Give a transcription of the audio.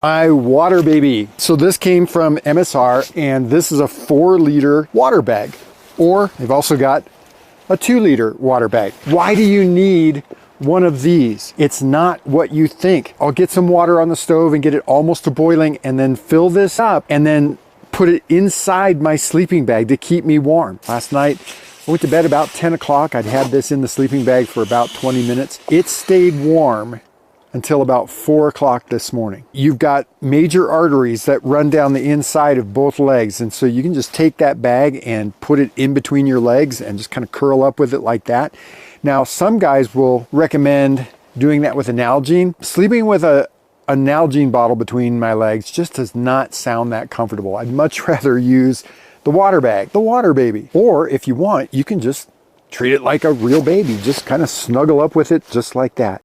My water baby. So this came from MSR, and this is a 4-liter water bag. Or they've also got a 2-liter water bag. Why do you need one of these? It's not what you think. I'll get some water on the stove and get it almost to boiling, and then fill this up and then put it inside my sleeping bag to keep me warm. Last night, I went to bed about 10 o'clock. I'd had this in the sleeping bag for about 20 minutes. It stayed warm until about 4 o'clock this morning. You've got major arteries that run down the inside of both legs, and so you can just take that bag and put it in between your legs and just kind of curl up with it like that. Now, some guys will recommend doing that with a Nalgene. Sleeping with a Nalgene bottle between my legs just does not sound that comfortable. I'd much rather use the water bag, the water baby. Or if you want, you can just treat it like a real baby. Just kind of snuggle up with it just like that.